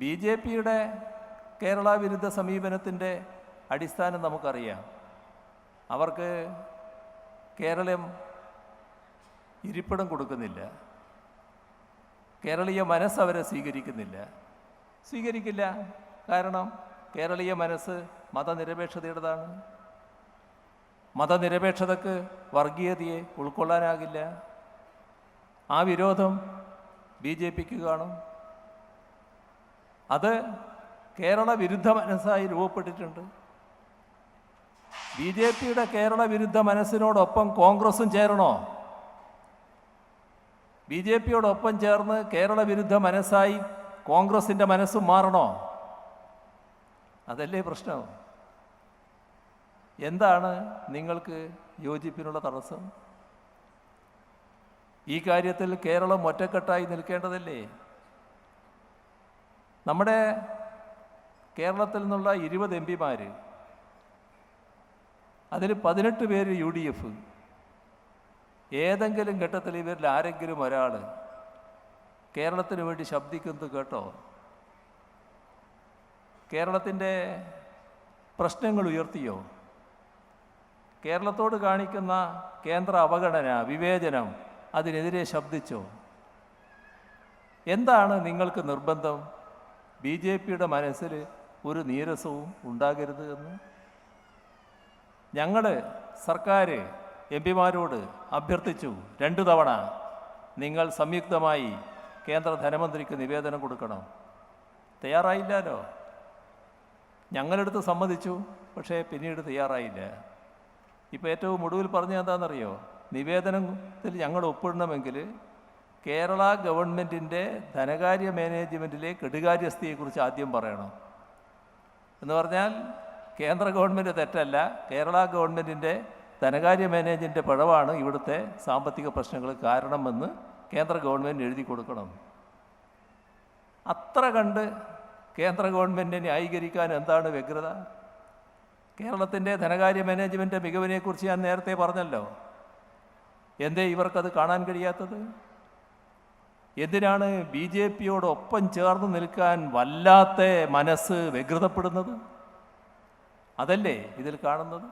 B J പിയുടെ കേരള വിരുദ്ധ സമീപനത്തിൻ്റെ അടിസ്ഥാനം നമുക്കറിയാം. അവർക്ക് കേരളം ഇരിപ്പിടം കൊടുക്കുന്നില്ല, കേരളീയ മനസ്സ് അവരെ സ്വീകരിക്കില്ല. കാരണം കേരളീയ മനസ്സ് മതനിരപേക്ഷതയുടേതാണ്. മതനിരപേക്ഷതക്ക് വർഗീയതയെ ഉൾക്കൊള്ളാനാകില്ല. ആ വിരോധം ബി ജെ പിക്ക് കാണും. അത് കേരള വിരുദ്ധ മനസ്സായി രൂപപ്പെട്ടിട്ടുണ്ട്. ബി ജെ പിയുടെ കേരള വിരുദ്ധ മനസ്സിനോടൊപ്പം കോൺഗ്രസും ചേരണോ? ബി ജെ പിയോടൊപ്പം ചേർന്ന് കേരള വിരുദ്ധ മനസ്സായി കോൺഗ്രസിൻ്റെ മനസ്സും മാറണോ? അതല്ലേ പ്രശ്നം. എന്താണ് നിങ്ങൾക്ക് യോജിപ്പിനുള്ള തടസ്സം? ഈ കാര്യത്തിൽ കേരളം ഒറ്റക്കെട്ടായി നിൽക്കേണ്ടതല്ലേ? നമ്മുടെ കേരളത്തിൽ നിന്നുള്ള 20 എം.പിമാർ, അതിൽ 18 പേര് UDF. ഏതെങ്കിലും ഘട്ടത്തിൽ ഇവരിൽ ആരെങ്കിലും ഒരാൾ കേരളത്തിന് വേണ്ടി ശബ്ദിക്കുന്നത് കേട്ടോ? കേരളത്തിൻ്റെ പ്രശ്നങ്ങൾ ഉയർത്തിയോ? കേരളത്തോട് കാണിക്കുന്ന കേന്ദ്ര അവഗണന, വിവേചനം, അതിനെതിരെ ശബ്ദിച്ചോ? എന്താണ് നിങ്ങൾക്ക് നിർബന്ധം? ബി ജെ പിയുടെ മനസ്സിൽ ഒരു നീരസവും ഉണ്ടാകരുത് എന്ന്. ഞങ്ങൾ സർക്കാർ എം.പിമാരോട് അഭ്യർത്ഥിച്ചു 2 തവണ നിങ്ങൾ സംയുക്തമായി കേന്ദ്ര ധനമന്ത്രിക്ക് നിവേദനം കൊടുക്കണം. തയ്യാറായില്ലല്ലോ. ഞങ്ങളെടുത്ത് സമ്മതിച്ചു, പക്ഷേ പിന്നീട് തയ്യാറായില്ല. ഇപ്പോൾ ഏറ്റവും ഒടുവിൽ പറഞ്ഞത് എന്താണെന്നറിയോ? നിവേദനത്തിൽ ഞങ്ങൾ ഒപ്പിടണമെങ്കിൽ കേരള ഗവൺമെൻറ്റിൻ്റെ ധനകാര്യ മാനേജ്മെൻറ്റിലെ കെടുകാര്യസ്ഥതയെക്കുറിച്ച് ആദ്യം പറയണം. എന്ന് പറഞ്ഞാൽ കേന്ദ്ര ഗവൺമെൻറ് തെറ്റല്ല, കേരള ഗവൺമെൻറ്റിൻ്റെ ധനകാര്യ മാനേജ്മെൻറ്റിൻ്റെ പിഴവാണ് ഇവിടുത്തെ സാമ്പത്തിക പ്രശ്നങ്ങൾ കാരണമെന്ന് കേന്ദ്ര ഗവൺമെൻറ് എഴുതി കൊടുക്കണം. അത്ര കണ്ട് കേന്ദ്ര ഗവൺമെൻറ്റിനെ ന്യായീകരിക്കാൻ എന്താണ് വ്യഗ്രത? കേരളത്തിൻ്റെ ധനകാര്യ മാനേജ്മെൻറ്റ് മികവിനെക്കുറിച്ച് ഞാൻ നേരത്തെ പറഞ്ഞല്ലോ. എന്തേ ഇവർക്കത് കാണാൻ കഴിയാത്തത്? എന്തിനാണ് ബി ജെ പിയോടൊപ്പം ചേർന്ന് നിൽക്കാൻ വല്ലാത്ത മനസ്സ് വ്യഗ്രതപ്പെടുന്നത്? അതല്ലേ ഇതിൽ കാണുന്നത്?